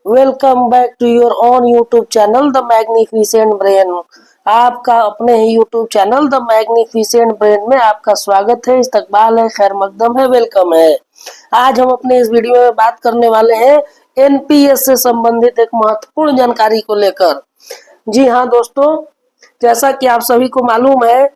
Welcome back to your own YouTube channel the magnificent brain. आपका अपने ही YouTube channel the magnificent brain में आपका स्वागत है, इस्तकबाल है, खैर मकदम है, वेलकम है। आज हम अपने इस वीडियो में बात करने वाले हैं एनपीएस से संबंधित एक महत्वपूर्ण जानकारी को लेकर। जी हाँ दोस्तों, जैसा कि आप सभी को मालूम है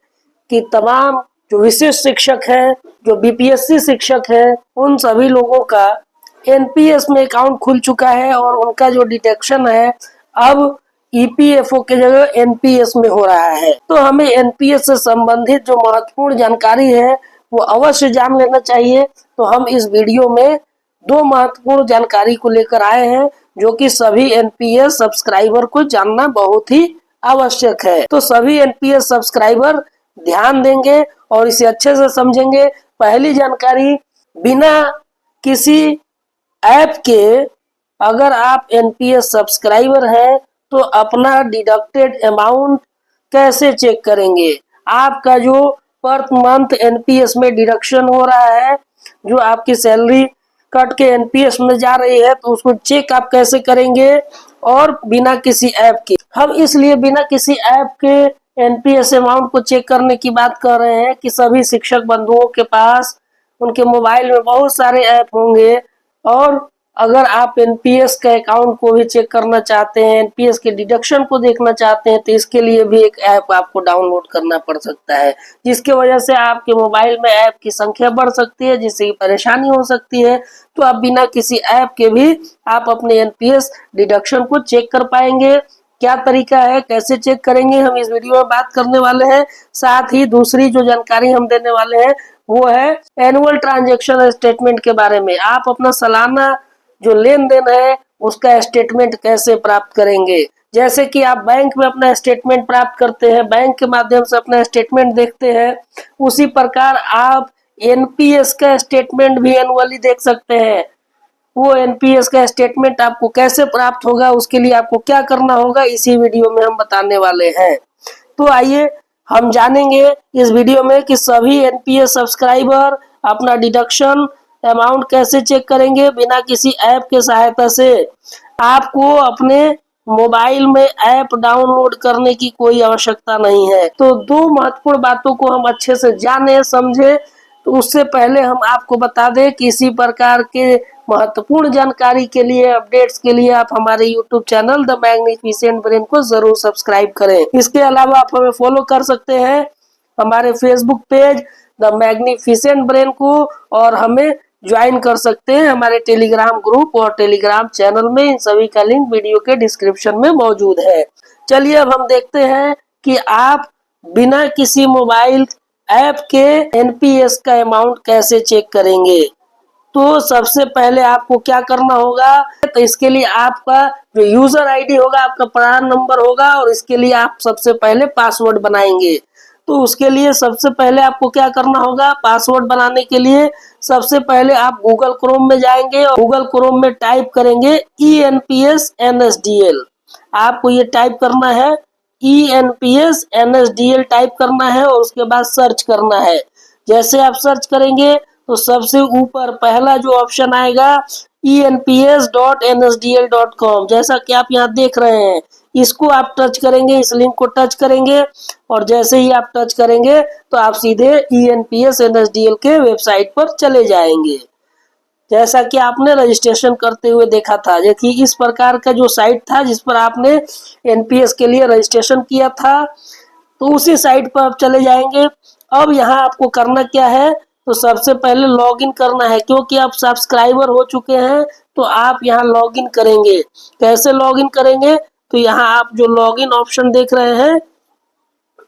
कि तमाम जो विशिष्ट शिक्षक है, जो बीपीएससी शिक्षक है, उन सभी लोगों का एनपीएस में अकाउंट खुल चुका है और उनका जो डिडक्शन है अब ईपीएफओ के जगह एनपीएस में हो रहा है। तो हमें एनपीएस से संबंधित जो महत्वपूर्ण जानकारी है वो अवश्य जान लेना चाहिए। तो हम इस वीडियो में दो महत्वपूर्ण जानकारी को लेकर आए हैं जो कि सभी एनपीएस सब्सक्राइबर को जानना बहुत ही आवश्यक है। तो सभी एनपीएस सब्सक्राइबर ध्यान देंगे और इसे अच्छे से समझेंगे। पहली जानकारी, बिना किसी ऐप के अगर आप एनपीएस सब्सक्राइबर हैं तो अपना डिडक्टेड अमाउंट कैसे चेक करेंगे। आपका जो पर मंथ एनपीएस में डिडक्शन हो रहा है, जो आपकी सैलरी कट के एनपीएस में जा रही है, तो उसको चेक आप कैसे करेंगे और बिना किसी ऐप के। हम इसलिए बिना किसी ऐप के एनपीएस अमाउंट को चेक करने की बात कर रहे हैं कि सभी शिक्षक बंधुओं के पास उनके मोबाइल में बहुत सारे ऐप होंगे और अगर आप एनपीएस के अकाउंट को भी चेक करना चाहते हैं, एनपीएस के डिडक्शन को देखना चाहते हैं, तो इसके लिए भी एक ऐप आपको डाउनलोड करना पड़ सकता है, जिसकी वजह से आपके मोबाइल में ऐप की संख्या बढ़ सकती है, जिससे परेशानी हो सकती है। तो आप बिना किसी ऐप के भी आप अपने एनपीएस डिडक्शन को चेक कर पाएंगे। क्या तरीका है, कैसे चेक करेंगे, हम इस वीडियो में बात करने वाले हैं। साथ ही दूसरी जो जानकारी हम देने वाले हैं वो है एनुअल ट्रांजैक्शन स्टेटमेंट के बारे में। आप अपना सालाना जो लेन देन है उसका स्टेटमेंट कैसे प्राप्त करेंगे। जैसे कि आप बैंक में अपना स्टेटमेंट प्राप्त करते हैं, बैंक के माध्यम से अपना स्टेटमेंट देखते हैं, उसी प्रकार आप एनपीएस का स्टेटमेंट भी एनुअली देख सकते हैं। वो एनपीएस का स्टेटमेंट आपको कैसे प्राप्त होगा, उसके लिए आपको क्या करना होगा, इसी वीडियो में हम बताने वाले हैं। तो आइए हम जानेंगे इस वीडियो में कि सभी एनपीएस सब्सक्राइबर अपना डिडक्शन अमाउंट कैसे चेक करेंगे बिना किसी ऐप के सहायता से। आपको अपने मोबाइल में ऐप डाउनलोड करने की कोई आवश्यकता नहीं है। तो दो महत्वपूर्ण बातों को हम अच्छे से जाने समझे, तो उससे पहले हम आपको बता दें कि इसी प्रकार के महत्वपूर्ण जानकारी के लिए, अपडेट्स के लिए आप हमारे YouTube channel the magnificent brain को जरूर सब्सक्राइब करें। इसके अलावा आप हमें फॉलो कर सकते हैं हमारे Facebook page the magnificent brain को, और हमें ज्वाइन कर सकते हैं हमारे टेलीग्राम ग्रुप और टेलीग्राम चैनल में। इन सभी का लिंक वीडियो के डिस्क्रिप्शन में मौजूद है। चलिए अब हम देखते हैं कि आप बिना किसी मोबाइल ऐप के एनपीएस का अमाउंट कैसे चेक करेंगे। तो सबसे पहले आपको क्या करना होगा, तो इसके लिए आपका जो यूजर आईडी होगा, आपका प्रान नंबर होगा, और इसके लिए आप सबसे पहले पासवर्ड बनाएंगे। तो उसके लिए सबसे पहले आपको क्या करना होगा, पासवर्ड बनाने के लिए सबसे पहले आप गूगल क्रोम में जाएंगे और गूगल क्रोम में टाइप करेंगे ENPS-NSDL। आपको ये टाइप करना है, ENPS-NSDL टाइप करना है और उसके बाद सर्च करना है। जैसे आप सर्च करेंगे तो सबसे ऊपर पहला जो ऑप्शन आएगा enps.nsdl.com, जैसा कि आप यहाँ देख रहे हैं, इसको आप टच करेंगे, इस लिंक को टच करेंगे और जैसे ही आप टच करेंगे तो आप सीधे ENPS-NSDL के वेबसाइट पर चले जाएंगे। जैसा कि आपने रजिस्ट्रेशन करते हुए देखा था, देखिए इस प्रकार का जो साइट था जिस पर आपने एनपीएस के लिए रजिस्ट्रेशन किया था, तो उसी साइट पर आप चले जाएंगे। अब यहाँ आपको करना क्या है, तो सबसे पहले लॉगिन करना है। क्योंकि आप सब्सक्राइबर हो चुके हैं तो आप यहाँ लॉगिन करेंगे। कैसे लॉगिन करेंगे, तो यहाँ आप जो लॉगिन ऑप्शन देख रहे हैं,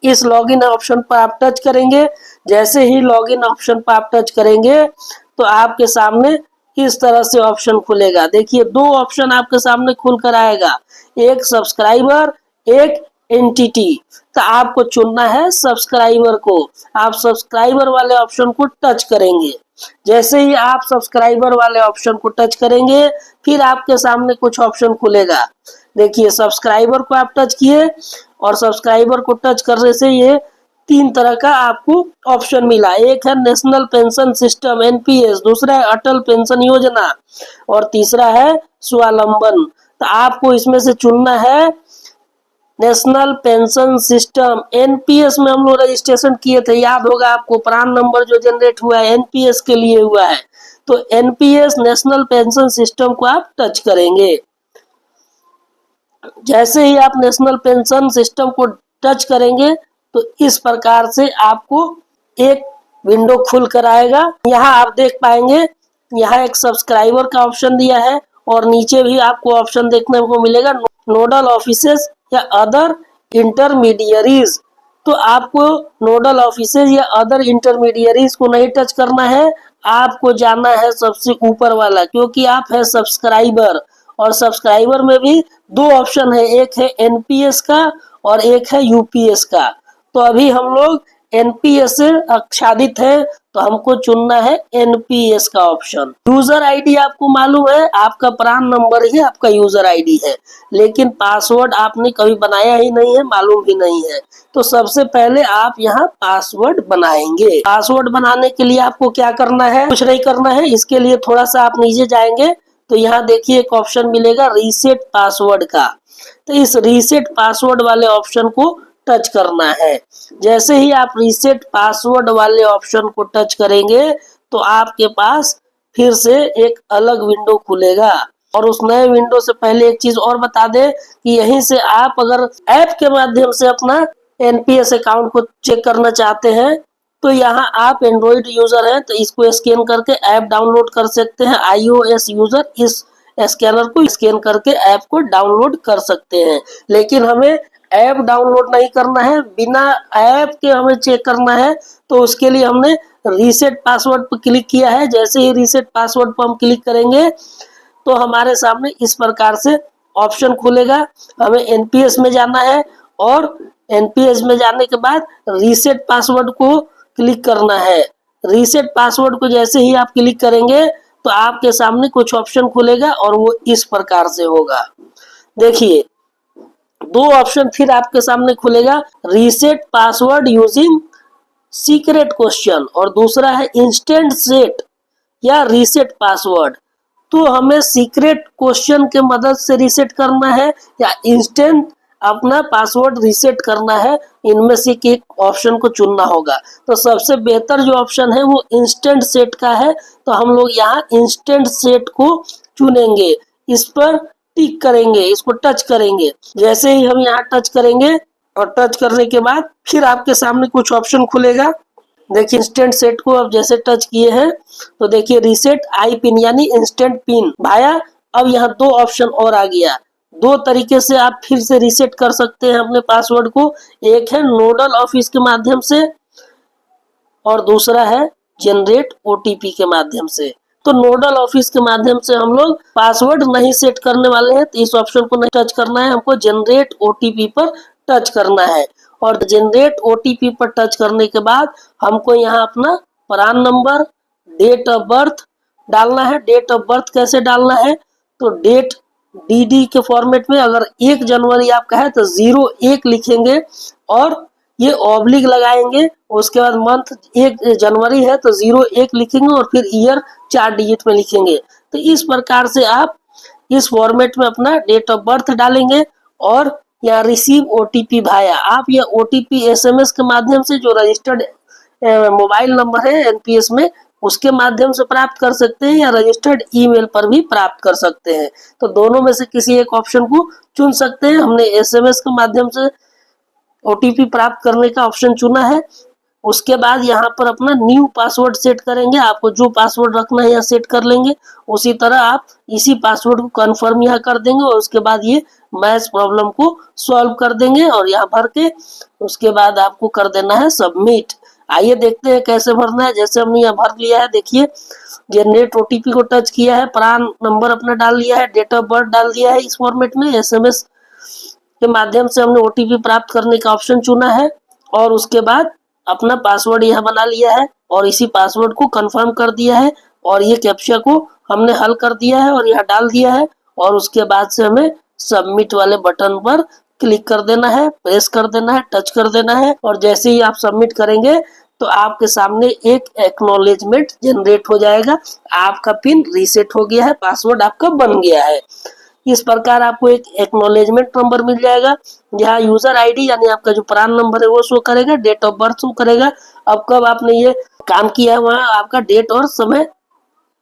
इस लॉगिन ऑप्शन पर आप टच करेंगे। जैसे ही लॉगिन ऑप्शन पर आप टच करेंगे तो आपके सामने इस तरह से ऑप्शन खुलेगा। देखिए दो ऑप्शन आपके सामने खुल कर आएगा, एक सब्सक्राइबर, एक एंटिटी। तो आपको चुनना है सब्सक्राइबर को। आप सब्सक्राइबर वाले ऑप्शन को टच करेंगे। जैसे ही आप सब्सक्राइबर वाले ऑप्शन को टच करेंगे फिर आपके सामने कुछ ऑप्शन खुलेगा। देखिए सब्सक्राइबर को आप टच किए और सब्सक्राइबर को टच करने से ये तीन तरह का आपको ऑप्शन मिला। एक है नेशनल पेंशन सिस्टम एनपीएस, दूसरा है अटल पेंशन योजना और तीसरा है स्वावलंबन। तो आपको इसमें से चुनना है नेशनल पेंशन सिस्टम। एनपीएस में हम लोग रजिस्ट्रेशन किए थे, याद होगा आपको, प्रान नंबर जो जनरेट हुआ है एनपीएस के लिए हुआ है। तो एनपीएस नेशनल पेंशन सिस्टम को आप टच करेंगे। जैसे ही आप नेशनल पेंशन सिस्टम को टच करेंगे तो इस प्रकार से आपको एक विंडो खुल कर आएगा। यहाँ आप देख पाएंगे, यहाँ एक सब्सक्राइबर का ऑप्शन दिया है और नीचे भी आपको ऑप्शन देखने को मिलेगा नोडल ऑफिसेस या अदर इंटरमीडियरीज। तो आपको नोडल ऑफिसेज या अदर इंटरमीडियरीज को नहीं टच करना है, आपको जाना है सबसे ऊपर वाला, क्योंकि आप है सब्सक्राइबर। और सब्सक्राइबर में भी दो ऑप्शन है, एक है एनपीएस का और एक है यूपीएस का। तो अभी हम लोग एनपीएस से आच्छादित है, तो हमको चुनना है एनपीएस का ऑप्शन। यूजर आईडी आपको मालूम है, आपका प्रान नंबर ही आपका यूजर आईडी है, लेकिन पासवर्ड आपने कभी बनाया ही नहीं है, मालूम भी नहीं है। तो सबसे पहले आप यहाँ पासवर्ड बनाएंगे। पासवर्ड बनाने के लिए आपको क्या करना है, कुछ नहीं करना है। इसके लिए थोड़ा सा आप नीचे जाएंगे तो यहाँ देखिए एक ऑप्शन मिलेगा रीसेट पासवर्ड का। तो इस रीसेट पासवर्ड वाले ऑप्शन को टच करना है। जैसे ही आप रीसेट पासवर्ड वाले ऑप्शन को टच करेंगे तो आपके पास फिर से एक अलग विंडो खुलेगा। और उस नए विंडो से पहले एक चीज और बता दें कि यहीं से आप अगर ऐप के माध्यम से अपना एनपीएस अकाउंट को चेक करना चाहते हैं तो यहाँ आप एंड्रॉइड यूजर हैं तो इसको स्कैन करके ऐप डाउनलोड कर सकते हैं। आईओएस यूजर इस स्कैनर को स्कैन करके ऐप को डाउनलोड कर सकते हैं। लेकिन हमें ऐप डाउनलोड नहीं करना है, बिना ऐप के हमें चेक करना है। तो उसके लिए हमने रीसेट पासवर्ड पर क्लिक किया है। जैसे ही रीसेट पासवर्ड पर हम क्लिक करेंगे तो हमारे सामने इस प्रकार से ऑप्शन खुलेगा। हमें एनपीएस में जाना है और एनपीएस में जाने के बाद रीसेट पासवर्ड को क्लिक करना है। रीसेट पासवर्ड को जैसे ही आप क्लिक करेंगे तो आपके सामने कुछ ऑप्शन खुलेगा और वो इस प्रकार से होगा। देखिए दो ऑप्शन फिर आपके सामने खुलेगा, reset password using secret question और दूसरा है इंस्टेंट सेट या रीसेट पासवर्ड। तो हमें सीक्रेट क्वेश्चन के मदद से रीसेट करना है या इंस्टेंट अपना पासवर्ड रीसेट करना है, इनमें से एक ऑप्शन को चुनना होगा। तो सबसे बेहतर जो ऑप्शन है वो इंस्टेंट सेट का है, तो हम लोग यहाँ इंस्टेंट सेट को चुनेंगे। इस पर टिक करेंगे, इसको टच करेंगे। जैसे ही हम यहाँ टच करेंगे और टच करने के बाद फिर आपके सामने कुछ ऑप्शन खुलेगा। देखिए इंस्टेंट सेट को अब जैसे टच किए हैं तो देखिए रीसेट आई पिन यानी इंस्टेंट पिन भाया। अब यहाँ दो ऑप्शन और आ गया। दो तरीके से आप फिर से रीसेट कर सकते हैं अपने पासवर्ड को। एक है नोडल ऑफिस के माध्यम से और दूसरा है जनरेट ओटीपी के माध्यम से। तो नोडल ऑफिस के माध्यम से हम लोग पासवर्ड नहीं सेट करने वाले हैं, तो इस ऑप्शन को नहीं टच करना है, हमको जनरेट ओटीपी पर टच करना है। और जनरेट ओटीपी पर टच करने के बाद हमको यहाँ अपना PRAN number, date of birth डालना है। डेट ऑफ बर्थ कैसे डालना है, तो डेट डीडी के फॉर्मेट में अगर 1 जनवरी आपका है तो 01 लिखेंगे और ये ऑब्लिक लगाएंगे। उसके बाद मंथ 1 जनवरी है तो 01 लिखेंगे और फिर ईयर 4 डिजिट में लिखेंगे। तो इस प्रकार से आप इस फॉर्मेट में अपना डेट ऑफ बर्थ डालेंगे और या रिसीव ओटीपी भाया, आप यह ओटीपी एसएमएस के माध्यम से जो रजिस्टर्ड मोबाइल नंबर है एनपीएस में उसके माध्यम से प्राप्त कर सकते हैं या रजिस्टर्ड ईमेल पर भी प्राप्त कर सकते हैं। तो दोनों में से किसी एक ऑप्शन को चुन सकते हैं। हमने एसएमएस के माध्यम से ओटीपी प्राप्त करने का ऑप्शन चुना है। उसके बाद यहाँ पर अपना न्यू पासवर्ड सेट करेंगे। आपको जो पासवर्ड रखना है यहाँ सेट कर लेंगे। उसी तरह आप इसी पासवर्ड को कंफर्म यहाँ कर देंगे और उसके बाद ये मैच प्रॉब्लम को सॉल्व कर देंगे और यहाँ भर के उसके बाद आपको कर देना है सबमिट। आइए देखते हैं कैसे भरना है। जैसे हमने यहाँ भर लिया है, देखिए जनरेट ओटीपी को टच किया है, प्रान नंबर अपना डाल लिया है, डेट ऑफ बर्थ डाल दिया है इस फॉर्मेट में, एसएमएस के माध्यम से हमने ओटीपी प्राप्त करने का ऑप्शन चुना है और उसके बाद अपना पासवर्ड यहाँ बना लिया है और इसी पासवर्ड को कंफर्म कर दिया है और ये कैप्चा को हमने हल कर दिया है और यहाँ डाल दिया है और उसके बाद से हमें सबमिट वाले बटन पर क्लिक कर देना है, प्रेस कर देना है, टच कर देना है और जैसे ही आप सबमिट करेंगे तो आपके सामने एक एक्नॉलेजमेंट जनरेट हो जाएगा। आपका पिन रीसेट हो गया है, पासवर्ड आपका बन गया है। इस प्रकार आपको एक एक्नॉलेजमेंट नंबर मिल जाएगा, जहाँ यूजर आईडी यानी आपका जो प्रान नंबर है वो शो करेगा, डेट ऑफ बर्थ शो करेगा, अब कब आपने ये काम किया है वहाँ आपका डेट और समय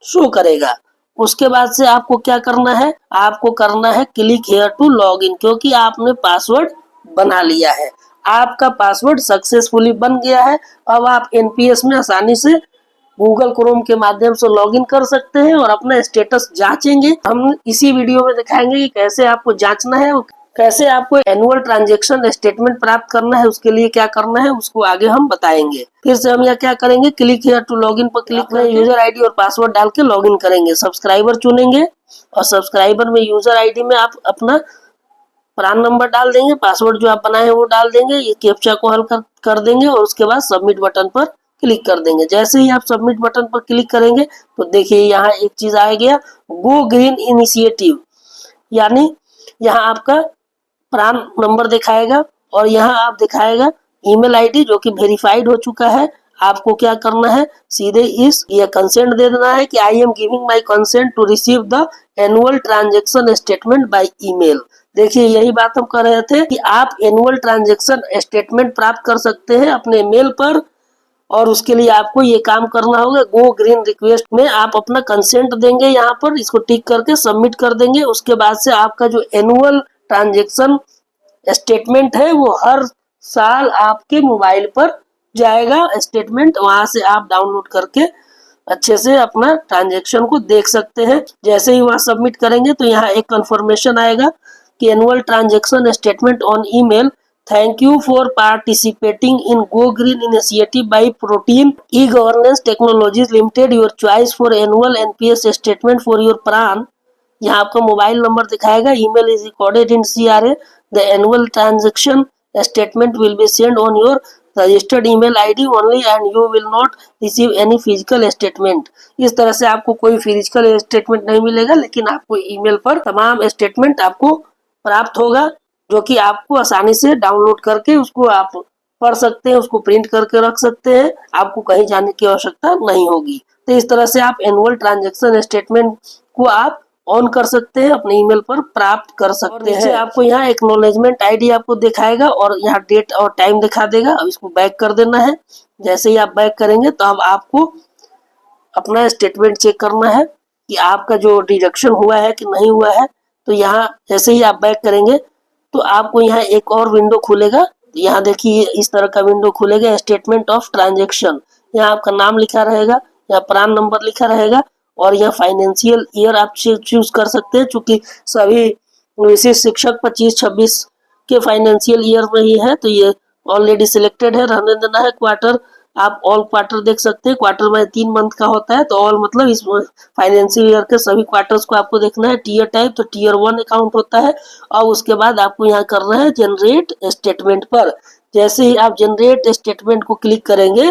शो करेगा। उसके बाद से आपको क्या करना है, आपको करना है click here to log in, क्योंकि आपने पासवर्ड बना लिया है, आपका पासवर्ड सक्सेसफुली बन गया है। अब आप एनपीएस में आसानी से गूगल क्रोम के माध्यम से लॉगिन कर सकते हैं और अपना स्टेटस जांचेंगे। हम इसी वीडियो में दिखाएंगे कि कैसे आपको जांचना है, कैसे आपको एनुअल ट्रांजैक्शन स्टेटमेंट प्राप्त करना है, उसके लिए क्या करना है उसको आगे हम बताएंगे। फिर से हम यहाँ क्या करेंगे, क्लिक हियर टू लॉगिन पर क्लिक करें, यूजर आईडी और पासवर्ड डाल के लॉगिन करेंगे, सब्सक्राइबर चुनेंगे और सब्सक्राइबर में यूजर आईडी में आप अपना प्रान नंबर डाल देंगे, पासवर्ड जो आप बनाए हैं वो डाल देंगे, ये कैप्चा को हल कर देंगे और उसके बाद सबमिट बटन पर क्लिक कर देंगे। जैसे ही आप सबमिट बटन पर क्लिक करेंगे तो देखिए यहाँ एक चीज आ गया, गो ग्रीन इनिशिएटिव, यानी यहाँ आपका प्रान नंबर दिखाएगा और यहाँ आप दिखाएगा ईमेल आईडी जो कि वेरीफाइड हो चुका है। आपको क्या करना है, सीधे ये कंसेंट दे देना है कि I am giving my consent to receive the annual transaction statement by email. देखिए यही बात हम कर रहे थे कि आप एनुअल ट्रांजेक्शन स्टेटमेंट प्राप्त कर सकते हैं अपने मेल पर, और उसके लिए आपको ये काम करना होगा, गो ग्रीन रिक्वेस्ट में आप अपना कंसेंट देंगे, यहाँ पर इसको टिक करके सबमिट कर देंगे। उसके बाद से आपका जो एनुअल ट्रांजेक्शन स्टेटमेंट है वो हर साल आपके मोबाइल पर जाएगा स्टेटमेंट, वहां से आप डाउनलोड करके अच्छे से अपना ट्रांजेक्शन को देख सकते हैं। जैसे ही वहां सबमिट करेंगे तो यहाँ एक कंफर्मेशन आएगा कि annual transaction statement on email, thank you for participating in go green initiative by protein e governance technologies limited, your choice for annual NPS statement for your प्रान। यहाँ आपका मोबाइल नंबर दिखाएगा, email is recorded in CRA, the annual transaction statement will be send on your registered email ID only and you will not receive any physical statement. इस तरह से आपको कोई physical statement नहीं मिलेगा, लेकिन आपको ईमेल पर तमाम स्टेटमेंट आपको प्राप्त होगा, जो कि आपको आसानी से डाउनलोड करके उसको आप पढ़ सकते हैं, उसको प्रिंट करके रख सकते हैं, आपको कहीं जाने की आवश्यकता नहीं होगी। तो इस तरह से आप एनुअल ट्रांजैक्शन स्टेटमेंट को आप ऑन कर सकते हैं, अपने ईमेल पर प्राप्त कर सकते हैं। आपको यहाँ एक्नॉलेजमेंट आईडी आपको दिखाएगा और यहाँ डेट और टाइम दिखा देगा। अब इसको बैक कर देना है। जैसे ही आप बैक करेंगे तो अब आपको अपना स्टेटमेंट चेक करना है कि आपका जो डिडक्शन हुआ है कि नहीं हुआ है। तो यहाँ जैसे ही आप बैक करेंगे तो आपको यहाँ एक और विंडो खुलेगा। यहाँ देखिए इस तरह का विंडो खुलेगा, स्टेटमेंट ऑफ ट्रांजेक्शन। यहाँ आपका नाम लिखा रहेगा, यहाँ प्रान नंबर लिखा रहेगा और यहाँ फाइनेंशियल ईयर आप चूज कर सकते हैं। चूंकि सभी विशेष शिक्षक 25-26 के फाइनेंशियल ईयर में ही है, तो ये ऑलरेडी सिलेक्टेड है, रहने देना है। क्वार्टर आप ऑल क्वार्टर देख सकते हैं, क्वार्टर में 3 मंथ का होता है, तो ऑल मतलब इस फाइनेंशियल ईयर के सभी क्वार्टर्स को आपको देखना है। टीयर टाइप तो टीयर 1 अकाउंट होता है। और उसके बाद आपको यहाँ करना है जनरेट स्टेटमेंट पर। जैसे ही आप जनरेट स्टेटमेंट को क्लिक करेंगे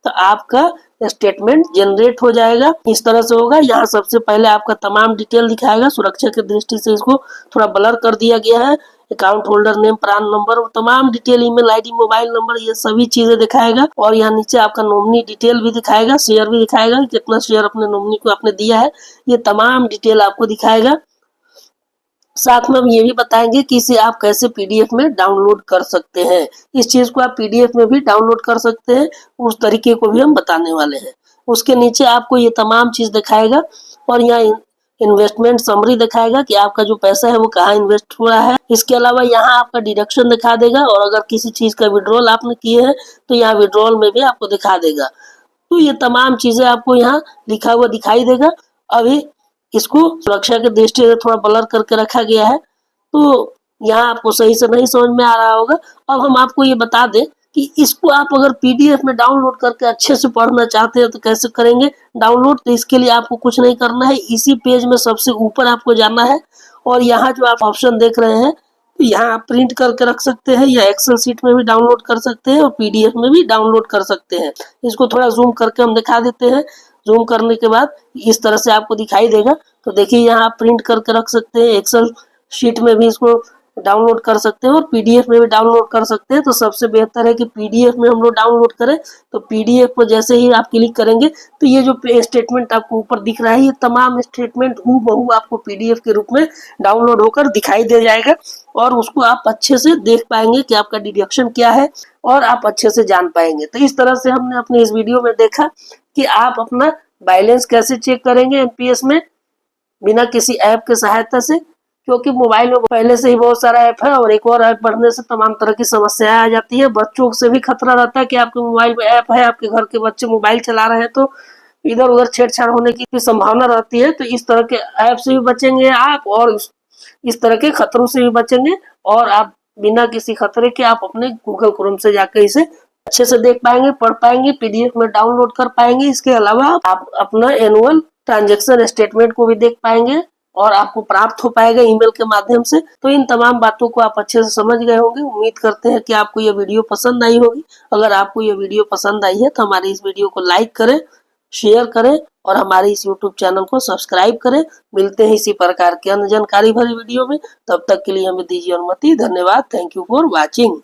तो आपका स्टेटमेंट जनरेट हो जाएगा। इस तरह से होगा। यहाँ सबसे पहले आपका तमाम डिटेल दिखाएगा, सुरक्षा की दृष्टि से इसको थोड़ा ब्लर कर दिया गया है। Account holder name, PRAN number, तमाम detail, email ID, mobile number, ये सभी चीजें दिखाएगा। और यहाँ नीचे आपका नॉमिनी डिटेल भी दिखाएगा, शेयर भी दिखाएगा, कितना शेयर अपने नॉमिनी को आपने दिया है, ये तमाम डिटेल आपको दिखाएगा। साथ में हम ये भी बताएंगे कि इसे आप कैसे पीडीएफ में डाउनलोड कर सकते हैं। इस चीज को आप पीडीएफ में भी डाउनलोड कर सकते हैं, उस तरीके को भी हम बताने वाले हैं। उसके नीचे आपको ये तमाम चीज दिखाएगा और यहाँ इन्वेस्टमेंट समरी दिखाएगा कि आपका जो पैसा है वो कहाँ इन्वेस्ट हो रहा है। इसके अलावा यहाँ आपका डिडक्शन दिखा देगा और अगर किसी चीज का विड्रॉल आपने किए हैं तो यहाँ विड्रॉल में भी आपको दिखा देगा। तो ये तमाम चीजें आपको यहाँ लिखा हुआ दिखाई देगा। अभी इसको सुरक्षा के दृष्टि से थोड़ा ब्लर करके रखा गया है, तो यहाँ आपको सही से नहीं समझ में आ रहा होगा। अब हम आपको ये बता दें कि इसको आप अगर पीडीएफ में डाउनलोड करके अच्छे से पढ़ना चाहते हैं तो कैसे करेंगे डाउनलोड। तो इसके लिए आपको कुछ नहीं करना है, इसी पेज में सबसे ऊपर आपको जाना है और यहाँ जो आप ऑप्शन देख रहे हैं तो यहाँ आप प्रिंट करके रख सकते हैं या एक्सेल शीट में भी डाउनलोड कर सकते हैं और पीडीएफ में भी डाउनलोड कर सकते हैं। इसको थोड़ा जूम करके हम दिखा देते हैं। जूम करने के बाद इस तरह से आपको दिखाई देगा। तो देखिए यहाँ आप प्रिंट करके रख सकते हैं, एक्सेल शीट में भी इसको डाउनलोड कर सकते हैं और पीडीएफ में भी डाउनलोड कर सकते हैं। तो सबसे बेहतर है कि पीडीएफ में हम लोग डाउनलोड करें। तो पीडीएफ पर जैसे ही आप क्लिक करेंगे तो ये जो स्टेटमेंट आपको ऊपर दिख रहा है, ये तमाम स्टेटमेंट हूबहू आपको पीडीएफ के रूप में डाउनलोड होकर दिखाई दे जाएगा और उसको आप अच्छे से देख पाएंगे कि आपका डिडक्शन क्या है और आप अच्छे से जान पाएंगे। तो इस तरह से हमने अपने इस वीडियो में देखा कि आप अपना बैलेंस कैसे चेक करेंगे एनपीएस में बिना किसी ऐप के सहायता से, क्योंकि मोबाइल में पहले से ही बहुत सारा ऐप है और एक और ऐप बढ़ने से तमाम तरह की समस्याएं आ जाती है। बच्चों से भी खतरा रहता है कि आपके मोबाइल में ऐप है, आपके घर के बच्चे मोबाइल चला रहे हैं तो इधर उधर छेड़छाड़ होने की संभावना रहती है। तो इस तरह के ऐप से भी बचेंगे आप और इस तरह के खतरों से भी बचेंगे और आप बिना किसी खतरे के आप अपने गूगल क्रोम से जाकर इसे अच्छे से देख पाएंगे, पढ़ पाएंगे, पीडीएफ में डाउनलोड कर पाएंगे। इसके अलावा आप अपना एनुअल ट्रांजैक्शन स्टेटमेंट को भी देख पाएंगे और आपको प्राप्त हो पाएगा ईमेल के माध्यम से। तो इन तमाम बातों को आप अच्छे से समझ गए होंगे। उम्मीद करते हैं कि आपको यह वीडियो पसंद आई होगी। अगर आपको यह वीडियो पसंद आई है तो हमारी इस वीडियो को लाइक करें, शेयर करें और हमारे इस यूट्यूब चैनल को सब्सक्राइब करें। मिलते हैं इसी प्रकार के अन्य जानकारी भरी वीडियो में। तब तक के लिए हमें दीजिए अनुमति। धन्यवाद। Thank you for watching.